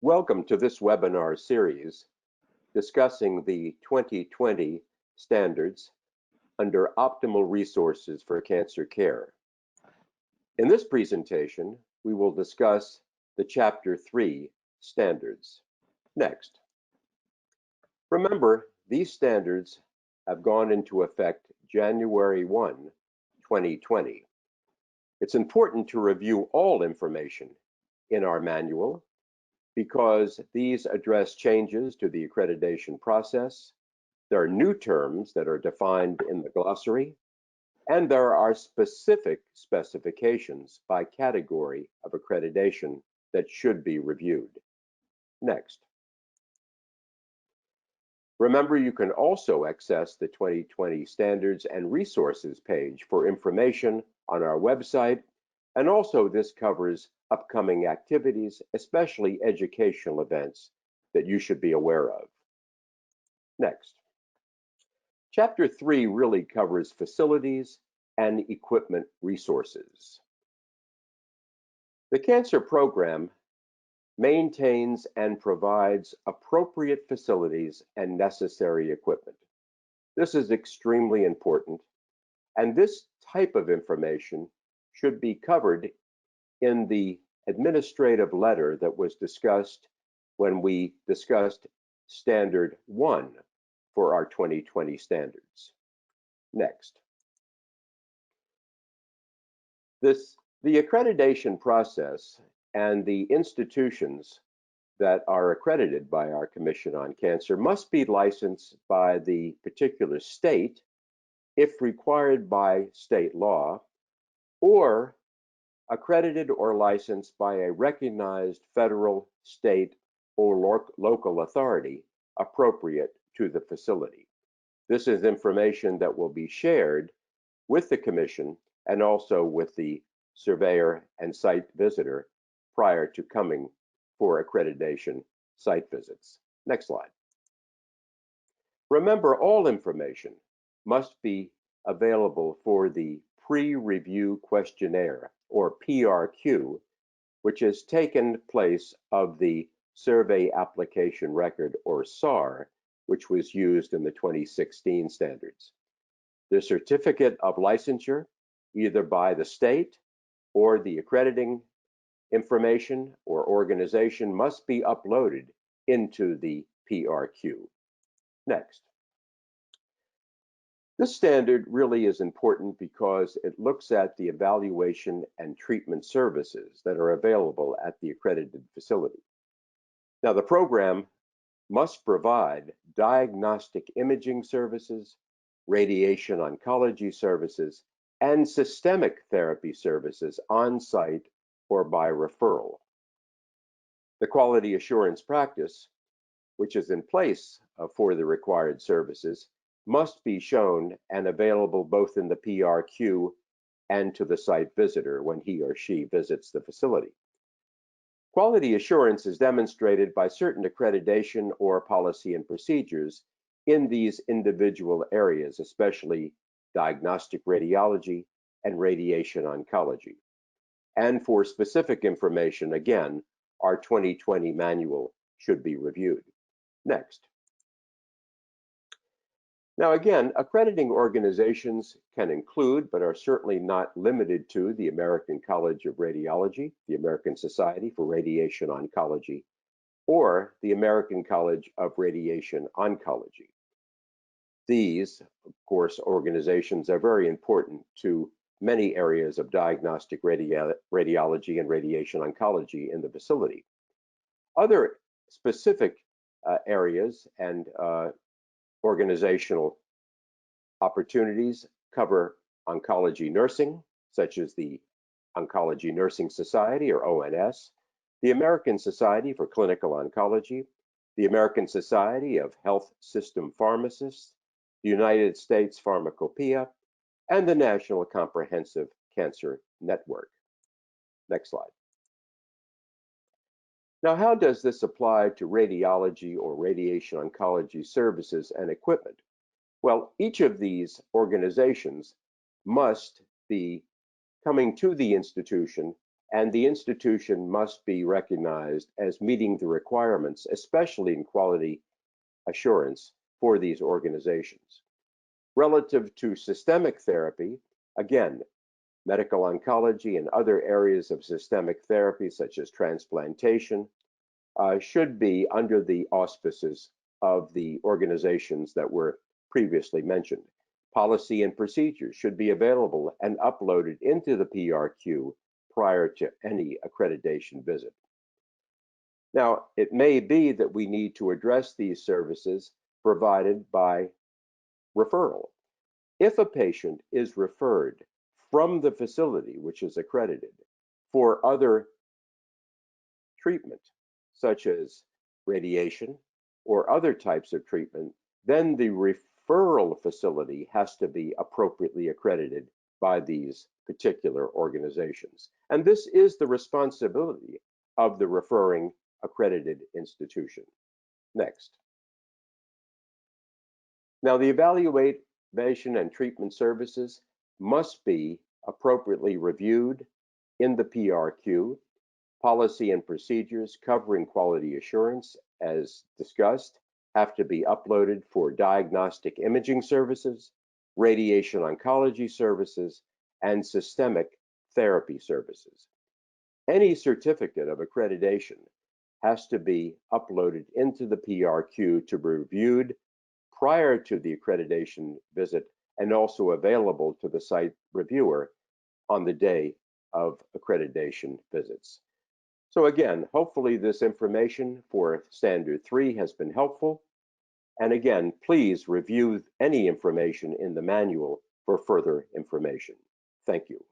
Welcome to this webinar series discussing the 2020 standards under optimal resources for cancer care. In this presentation, we will discuss the Chapter 3 standards. Next. Remember, these standards have gone into effect January 1, 2020. It's important to review all information in our manual because these address changes to the accreditation process. There are new terms that are defined in the glossary, and there are specific specifications by category of accreditation that should be reviewed. Next. Remember, you can also access the 2020 Standards and Resources page for information on our website, and also this covers upcoming activities, especially educational events that you should be aware of. Next. Chapter 3 really covers facilities and equipment resources. The cancer program maintains and provides appropriate facilities and necessary equipment. This is extremely important, and this type of information should be covered in the administrative letter that was discussed when we discussed Standard 1 for our 2020 standards. Next. The accreditation process and the institutions that are accredited by our Commission on Cancer must be licensed by the particular state if required by state law, or accredited or licensed by a recognized federal, state, or local authority appropriate to the facility. This is information that will be shared with the Commission and also with the surveyor and site visitor prior to coming for accreditation site visits. Next slide. Remember, all information must be available for the pre-review questionnaire, or PRQ, which has taken place of the survey application record, or SAR, which was used in the 2016 standards. The certificate of licensure, either by the state or the accrediting information or organization, must be uploaded into the PRQ. Next. This standard really is important because it looks at the evaluation and treatment services that are available at the accredited facility. Now, the program must provide diagnostic imaging services, radiation oncology services, and systemic therapy services on-site or by referral. The quality assurance practice, which is in place for the required services, must be shown and available both in the PRQ and to the site visitor when he or she visits the facility. Quality assurance is demonstrated by certain accreditation or policy and procedures in these individual areas, especially diagnostic radiology and radiation oncology. And for specific information, again, our 2020 manual should be reviewed. Next. Now, again, accrediting organizations can include, but are certainly not limited to, the American College of Radiology, the American Society for Radiation Oncology, or the American College of Radiation Oncology. These, of course, organizations are very important to many areas of diagnostic radiology and radiation oncology in the facility. Other specific areas and organizational opportunities cover oncology nursing, such as the Oncology Nursing Society, or ONS, the American Society for Clinical Oncology, the American Society of Health System Pharmacists, the United States Pharmacopoeia, and the National Comprehensive Cancer Network. Next slide. Now, how does this apply to radiology or radiation oncology services and equipment? Well, each of these organizations must be coming to the institution and the institution must be recognized as meeting the requirements, especially in quality assurance for these organizations. Relative to systemic therapy, again, medical oncology and other areas of systemic therapy, such as transplantation, should be under the auspices of the organizations that were previously mentioned. Policy and procedures should be available and uploaded into the PRQ prior to any accreditation visit. Now, it may be that we need to address these services provided by referral. If a patient is referred from the facility which is accredited for other treatment, such as radiation or other types of treatment, then the referral facility has to be appropriately accredited by these particular organizations. And this is the responsibility of the referring accredited institution. Next. Now, the evaluation and treatment services must be appropriately reviewed in the PRQ. Policy and procedures covering quality assurance, as discussed, have to be uploaded for diagnostic imaging services, radiation oncology services, and systemic therapy services. Any certificate of accreditation has to be uploaded into the PRQ to be reviewed prior to the accreditation visit and also available to the site reviewer on the day of accreditation visits. So again, hopefully this information for Standard 3 has been helpful. And again, please review any information in the manual for further information. Thank you.